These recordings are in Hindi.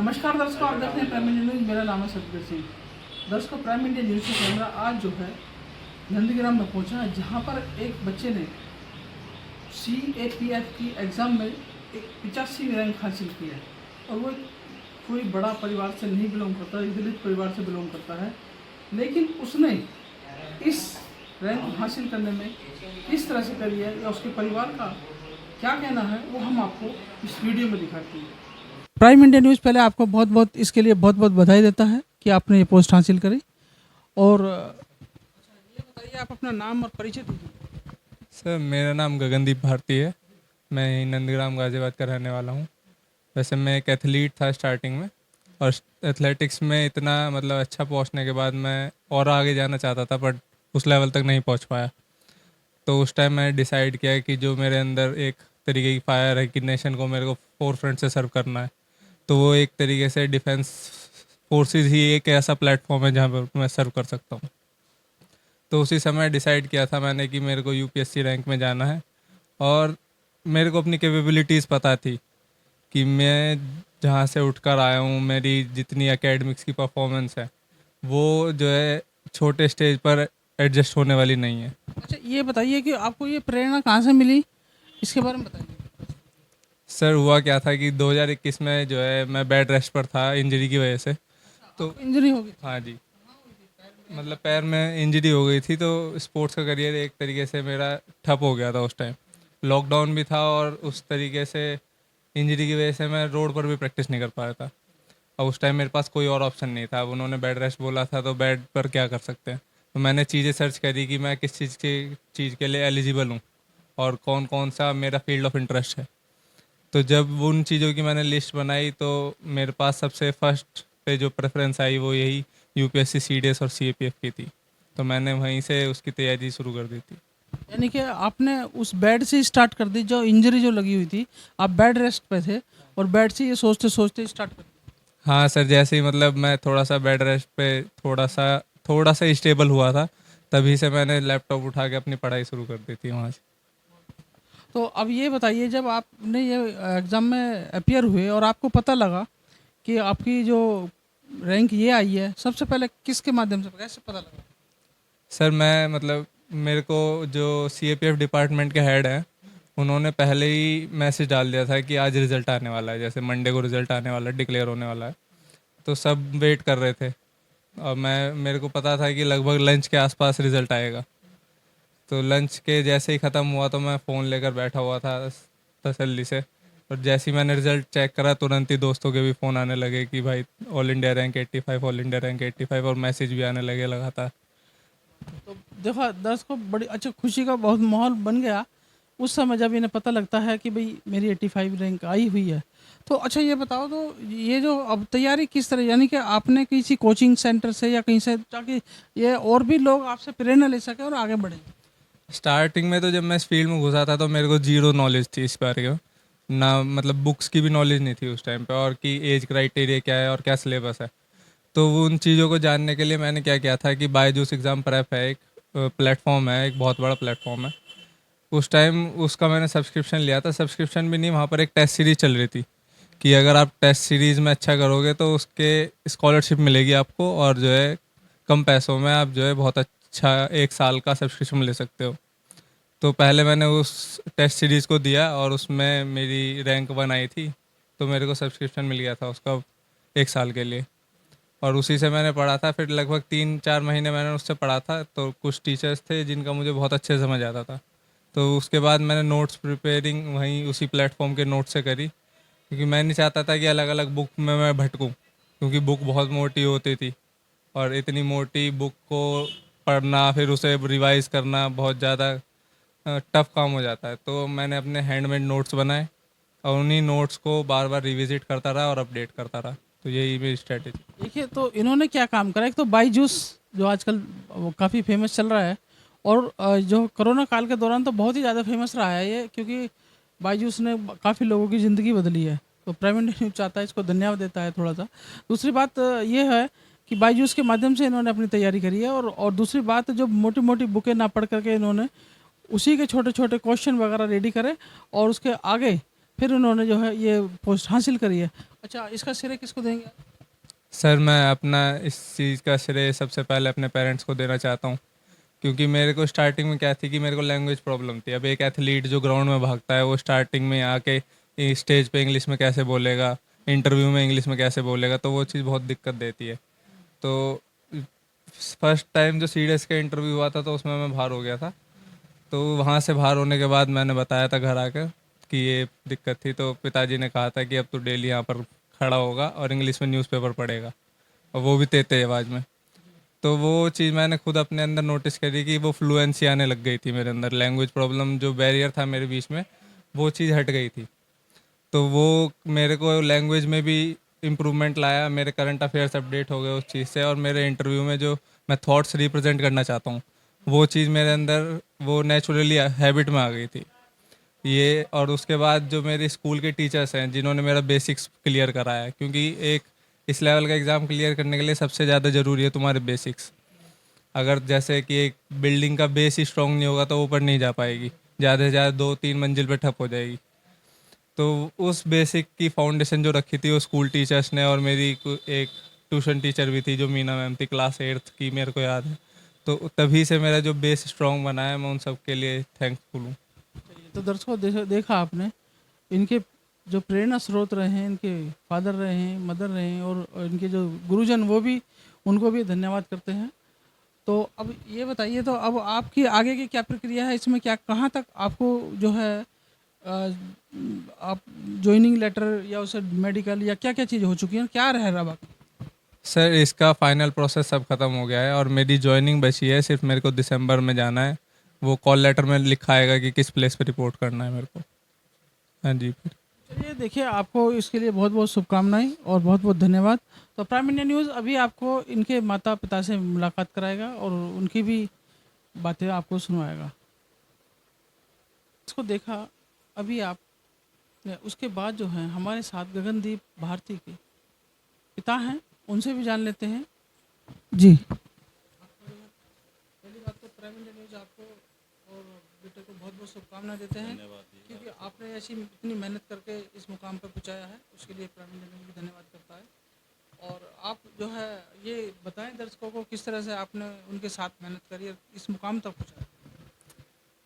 नमस्कार दर्शकों, आप देख रहे हैं प्राइम इंडिया न्यूज़। मेरा नाम है सतबीर सिंह। दर्शकों, प्राइम इंडिया न्यूज़ का कैमरा आज जो है नंदीग्राम में पहुंचा है, जहां पर एक बच्चे ने CAPF की एग्ज़ाम में एक 85वीं रैंक हासिल की है। और वो कोई बड़ा परिवार से नहीं बिलोंग करता, एक दलित परिवार से बिलोंग करता है, लेकिन उसने इस रैंक हासिल करने में किस तरह से करी है या उसके परिवार का क्या कहना है, वो हम आपको इस वीडियो में दिखाते हैं। प्राइम इंडिया न्यूज़ पहले आपको बहुत बहुत इसके लिए बहुत बहुत बधाई देता है कि आपने ये पोस्ट हासिल करी। और ये बताइए, आप अपना नाम और परिचय दीजिए। सर, मेरा नाम गगनदीप भारती है। मैं यहीं नंदीग्राम गाज़ियाबाद का रहने वाला हूँ। वैसे मैं एक एथलीट था स्टार्टिंग में, और एथलेटिक्स में इतना मतलब अच्छा पहुँचने के बाद मैं और आगे जाना चाहता था, बट उस लेवल तक नहीं पहुँच पाया। तो उस टाइम मैंने डिसाइड किया कि जो मेरे अंदर एक तरीके की फायर है कि नेशन को मेरे को फोर फ्रंट से सर्व करना है, तो वो एक तरीके से डिफेंस फोर्सेस ही एक ऐसा प्लेटफॉर्म है जहाँ पर मैं सर्व कर सकता हूँ। तो उसी समय डिसाइड किया था मैंने कि मेरे को यूपीएससी रैंक में जाना है, और मेरे को अपनी कैपेबिलिटीज़ पता थी कि मैं जहाँ से उठकर आया हूँ, मेरी जितनी एकेडमिक्स की परफॉर्मेंस है वो जो है छोटे स्टेज पर एडजस्ट होने वाली नहीं है। अच्छा, ये बताइए कि आपको ये प्रेरणा कहाँ से मिली, इसके बारे में बताइए। सर, हुआ क्या था कि 2021 में जो है मैं बेड रेस्ट पर था इंजरी की वजह से। तो इंजरी हो गई थी? हाँ जी, मतलब पैर में इंजरी हो गई थी, तो स्पोर्ट्स का करियर एक तरीके से मेरा ठप हो गया था उस टाइम। लॉकडाउन भी था, और उस तरीके से इंजरी की वजह से मैं रोड पर भी प्रैक्टिस नहीं कर पा रहा था। अब उस टाइम मेरे पास कोई और ऑप्शन नहीं था। अब उन्होंने बेड रेस्ट बोला था, तो बेड पर क्या कर सकते हैं। तो मैंने चीज़ें सर्च करी कि मैं किस चीज़ के लिए एलिजिबल हूँ, और कौन कौन सा मेरा फील्ड ऑफ इंटरेस्ट है। तो जब उन चीज़ों की मैंने लिस्ट बनाई, तो मेरे पास सबसे फर्स्ट पे जो प्रेफरेंस आई वो यही यूपीएससी सीडीएस और सीएपीएफ की थी। तो मैंने वहीं से उसकी तैयारी शुरू कर दी थी। यानी कि आपने उस बेड से स्टार्ट कर दी, जो इंजरी जो लगी हुई थी, आप बेड रेस्ट पे थे और बेड से ये सोचते सोचते स्टार्ट कर दी। हाँ सर, जैसे ही मतलब मैं थोड़ा सा बेड रेस्ट पे थोड़ा सा स्टेबल हुआ था, तभी से मैंने लैपटॉप उठा के अपनी पढ़ाई शुरू कर दी थी वहाँ से। तो अब ये बताइए, जब आपने ये एग्ज़ाम में अपियर हुए और आपको पता लगा कि आपकी जो रैंक ये आई है, सबसे पहले किसके माध्यम से, कैसे पता लगा? सर, मैं मतलब मेरे को जो सीएपीएफ डिपार्टमेंट के हेड हैं, उन्होंने पहले ही मैसेज डाल दिया था कि आज रिज़ल्ट आने वाला है, जैसे मंडे को रिज़ल्ट आने वाला है, डिक्लेयर होने वाला है। तो सब वेट कर रहे थे, और मेरे को पता था कि लगभग लंच के आसपास रिज़ल्ट आएगा। तो लंच के जैसे ही ख़त्म हुआ, तो मैं फ़ोन लेकर बैठा हुआ था तसल्ली से। और जैसे ही मैंने रिज़ल्ट चेक करा, तुरंत ही दोस्तों के भी फ़ोन आने लगे कि भाई all India rank 85, all India rank 85, और मैसेज भी आने लगे लगातार। तो देखो, दर्शकों, बड़ी अच्छा खुशी का बहुत माहौल बन गया उस समय जब इन्हें पता लगता है कि भाई मेरी 85 रैंक आई हुई है। तो अच्छा, ये बताओ, तो ये जो अब तैयारी किस तरह, यानी कि आपने किसी कोचिंग सेंटर से या कहीं से, ताकि ये और भी लोग आपसे प्रेरणा ले सकें और आगे बढ़ें? स्टार्टिंग में तो जब मैं इस फील्ड में घुसा था, तो मेरे को जीरो नॉलेज थी इस बारे में। ना मतलब बुक्स की भी नॉलेज नहीं थी उस टाइम पे, और कि एज क्राइटेरिया क्या है और क्या सिलेबस है। तो वो उन चीज़ों को जानने के लिए मैंने क्या किया था कि बायजूस एग्ज़ाम प्रेप है, एक प्लेटफॉर्म है, एक बहुत बड़ा प्लेटफॉर्म है। उस टाइम उसका मैंने सब्सक्रिप्शन लिया था। सब्सक्रिप्शन भी नहीं, वहाँ पर एक टेस्ट सीरीज़ चल रही थी कि अगर आप टेस्ट सीरीज़ में अच्छा करोगे तो उसके स्कॉलरशिप मिलेगी आपको, और जो है कम पैसों में आप जो है बहुत अच्छा 1 साल का सब्सक्रिप्शन ले सकते हो। तो पहले मैंने उस टेस्ट सीरीज़ को दिया, और उसमें मेरी रैंक 1 आई थी, तो मेरे को सब्सक्रिप्शन मिल गया था उसका 1 साल के लिए। और उसी से मैंने पढ़ा था। फिर लगभग 3-4 महीने मैंने उससे पढ़ा था, तो कुछ टीचर्स थे जिनका मुझे बहुत अच्छे से समझ आता था। तो उसके बाद मैंने नोट्स प्रिपेयरिंग वहीं उसी प्लेटफॉर्म के नोट से करी, क्योंकि मैं नहीं चाहता था कि अलग अलग बुक में मैं भटकूँ, क्योंकि बुक बहुत मोटी होती थी, और इतनी मोटी बुक को पढ़ना फिर उसे रिवाइज करना बहुत ज़्यादा टफ काम हो जाता है। तो मैंने अपने हैंडमेड नोट्स बनाए, और उन्हीं नोट्स को बार बार रिविज़िट करता रहा और अपडेट करता रहा। तो यही मेरी स्ट्रेटेजी। देखिए, तो इन्होंने क्या काम करा, एक तो बाईजूस जो आजकल वो काफ़ी फेमस चल रहा है, और जो कोरोना काल के दौरान तो बहुत ही ज़्यादा फेमस रहा है ये, क्योंकि बाईजूस ने काफ़ी लोगों की ज़िंदगी बदली है। तो प्राइम इंडिया न्यूज़ चाहता है, इसको धन्यवाद देता है थोड़ा सा। दूसरी बात ये है कि बाईजूस के माध्यम से इन्होंने अपनी तैयारी करी है, और दूसरी बात, जो मोटी मोटी बुकें ना पढ़ करके इन्होंने उसी के छोटे छोटे क्वेश्चन वगैरह रेडी करे, और उसके आगे फिर उन्होंने जो है ये पोस्ट हासिल करी है। अच्छा, इसका श्रेय किसको देंगे? सर मैं अपना इस चीज़ का श्रेय सबसे पहले अपने पेरेंट्स को देना चाहता हूँ, क्योंकि मेरे को स्टार्टिंग में क्या थी कि मेरे को लैंग्वेज प्रॉब्लम थी। अब एक एथलीट जो ग्राउंड में भागता है वो स्टार्टिंग में आके स्टेज पे इंग्लिश में कैसे बोलेगा, इंटरव्यू में इंग्लिश में कैसे बोलेगा, तो वो चीज़ बहुत दिक्कत देती है। तो फर्स्ट टाइम जो सीडीएस का इंटरव्यू हुआ था तो उसमें मैं बाहर हो गया था। तो वहाँ से बाहर होने के बाद मैंने बताया था घर आकर कि ये दिक्कत थी, तो पिताजी ने कहा था कि अब तो डेली यहाँ पर खड़ा होगा और इंग्लिश में न्यूज़पेपर पढ़ेगा, और वो भी तेज़ आवाज़ में। तो वो चीज़ मैंने खुद अपने अंदर नोटिस करी कि वो फ्लुएंसी आने लग गई थी मेरे अंदर। लैंग्वेज प्रॉब्लम जो बैरियर था मेरे बीच में, वो चीज़ हट गई थी। तो वो मेरे को लैंग्वेज में भी इम्प्रूवमेंट लाया। मेरे करंट अफेयर्स अपडेट हो गए उस चीज़ से, और मेरे इंटरव्यू में जो मैं थॉट्स रिप्रेजेंट करना चाहता हूँ वो चीज़ मेरे अंदर वो नेचुरली हैबिट में आ गई थी ये। और उसके बाद जो मेरे स्कूल के टीचर्स हैं जिन्होंने मेरा बेसिक्स क्लियर कराया, क्योंकि एक इस लेवल का एग्ज़ाम क्लियर करने के लिए सबसे ज़्यादा ज़रूरी है तुम्हारे बेसिक्स। अगर जैसे कि एक बिल्डिंग का बेस ही स्ट्रॉन्ग नहीं होगा तो ऊपर नहीं जा पाएगी, ज़्यादा से ज़्यादा 2-3 मंजिल पे ठप हो जाएगी। तो उस बेसिक की फाउंडेशन जो रखी थी वो स्कूल टीचर्स ने, और मेरी एक ट्यूशन टीचर भी थी जो मीना मैम थी, क्लास 8th की, मेरे को याद है। तो तभी से मेरा जो बेस स्ट्रॉन्ग बना है, मैं उन सब के लिए थैंकफुल हूँ। तो दर्शकों देखा आपने, इनके जो प्रेरणा स्रोत रहे हैं, इनके फादर रहे हैं, मदर रहे हैं, और इनके जो गुरुजन वो भी, उनको भी धन्यवाद करते हैं। तो अब ये बताइए, तो अब आपकी आगे की क्या प्रक्रिया है इसमें, क्या कहाँ तक आपको जो है आप ज्वाइनिंग लेटर या उसे मेडिकल या क्या क्या चीज़ हो चुकी है, क्या रह रहा है बाकी? सर इसका फाइनल प्रोसेस सब खत्म हो गया है और मेरी ज्वाइनिंग बची है। सिर्फ मेरे को दिसंबर में जाना है। वो कॉल लेटर में लिखा आएगा कि किस प्लेस पे रिपोर्ट करना है मेरे को। हाँ जी। फिर चलिए, देखिए, आपको इसके लिए बहुत बहुत शुभकामनाएं और बहुत बहुत धन्यवाद। तो प्राइम इंडिया न्यूज़ अभी आपको इनके माता पिता से मुलाकात कराएगा और उनकी भी बातें आपको सुनवाएगा। इसको देखा अभी आप, उसके बाद जो है हमारे साथ गगनदीप भारती के पिता हैं, उनसे भी जान लेते हैं। जी, पहली बात तो प्राइम इंडिया न्यूज़ आपको और बेटे को बहुत बहुत शुभकामनाएं देते हैं, क्योंकि आपने ऐसी इतनी मेहनत करके इस मुकाम पर पहुंचाया है, उसके लिए प्राइम इंडिया न्यूज़ भी धन्यवाद करता है। और आप जो है ये बताएं दर्शकों को, किस तरह से आपने उनके साथ मेहनत करी और इस मुकाम तक पहुंचाया।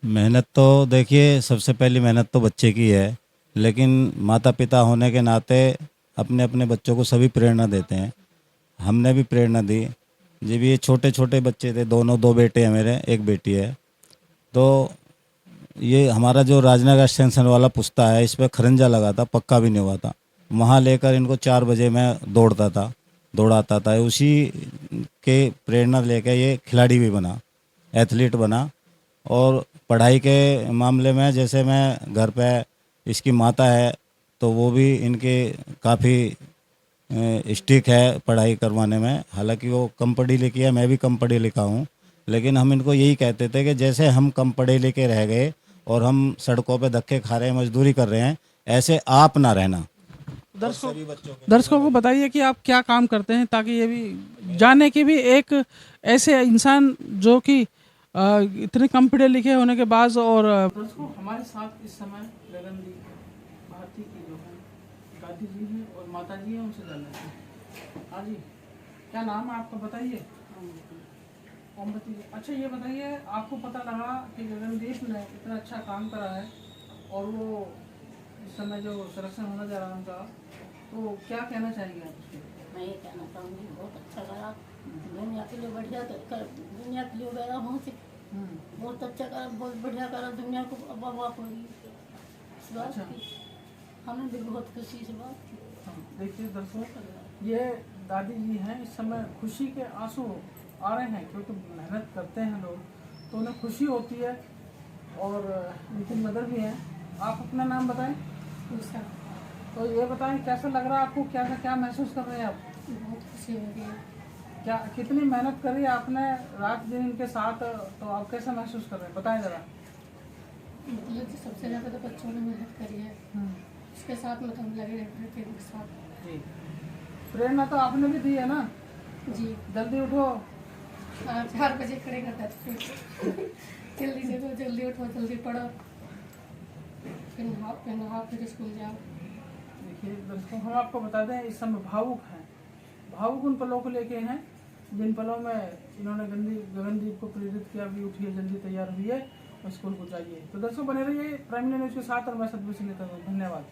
मेहनत तो देखिए, सबसे पहली मेहनत तो बच्चे की है, लेकिन माता पिता होने के नाते अपने अपने बच्चों को सभी प्रेरणा देते हैं। हमने भी प्रेरणा दी। जब ये छोटे छोटे बच्चे थे, दोनों, 2 बेटे हैं मेरे, 1 बेटी है, तो ये हमारा जो राजनगर एक्सटेंशन वाला पुस्ता है, इस पर खरंजा लगा था, पक्का भी नहीं हुआ था। वहाँ लेकर इनको 4 बजे मैं दौड़ाता था। उसी के प्रेरणा लेकर ये खिलाड़ी भी बना, एथलीट बना। और पढ़ाई के मामले में जैसे मैं घर पे, इसकी माता है तो वो भी इनके काफ़ी स्टिक है पढ़ाई करवाने में। हालांकि वो कम पढ़ी लिखी है, मैं भी कम पढ़ी लिखा हूँ, लेकिन हम इनको यही कहते थे कि जैसे हम कम पढ़े लिखे रह गए और हम सड़कों पे धक्के खा रहे हैं, मजदूरी कर रहे हैं, ऐसे आप ना रहना। दर्शकों को बताइए कि आप क्या काम करते हैं, ताकि ये भी जाने की भी एक ऐसे इंसान जो कि इतने कम पढ़े लिखे होने के बाद। और दर्शकों, हमारे साथ इस समय गगनदीप भारती की जो है दादी जी हैं और माता जी हैं, उनसे जान लेते हैं। हाँ जी, क्या नाम है आपका, बताइए। ओमवती जी। अच्छा, ये बताइए, आपको पता लगा कि गगनदीप ने इतना अच्छा काम करा है और वो इस समय जो सिलेक्शन होने जा रहा है उनका, तो क्या कहना चाहेंगे आप उसके? मैं ये कहना चाहूँगी, बहुत अच्छा करा, दुनिया के लिए बढ़िया दुनिया के लिए गया हूँ, बहुत अच्छा करा, बहुत बढ़िया करा, दुनिया को अब वाह होगी इस बात अच्छा। की। हमें भी बहुत खुशी इस बात की। देखिए दर्शकों, ये दादी जी हैं, इस समय खुशी के आंसू आ रहे हैं, क्योंकि मेहनत करते हैं लोग तो उन्हें खुशी होती है। और इनकी मदर भी हैं। आप अपना नाम बताएं। उषा। तो ये बताएं, कैसा लग रहा है आपको, क्या क्या महसूस कर रहे हैं आप? बहुत खुशी हो रही है। क्या कितनी मेहनत करी आपने रात दिन इनके साथ, तो आप कैसा महसूस कर रहे हैं, बताएं ज़रा। मतलब कि सबसे ज़्यादा तो बच्चों ने मेहनत करी है, उसके साथ में तो हम लगे रहते थे उनके साथ। जी, प्रेरणा तो आपने भी दी है ना। जी, जल्दी उठो। 4 बजे खड़े करता था, जल्दी जगो, जल्दी उठो, जल्दी पढ़ो। फिर नहाओ फिर स्कूल जाओ। देखिए दर्शकों, हम आपको बता दें इस समय भावुक हैं, भावुक उन पलों को लेके हैं जिन पलों में इन्होंने गगनदीप को प्रेरित किया भी उठिए जल्दी तैयार हुई है और स्कूल को जाइए। तो दर्शकों बने रहिए प्राइम न्यूज़ के साथ और मैं सतबीर सिंह लेता हूँ। धन्यवाद।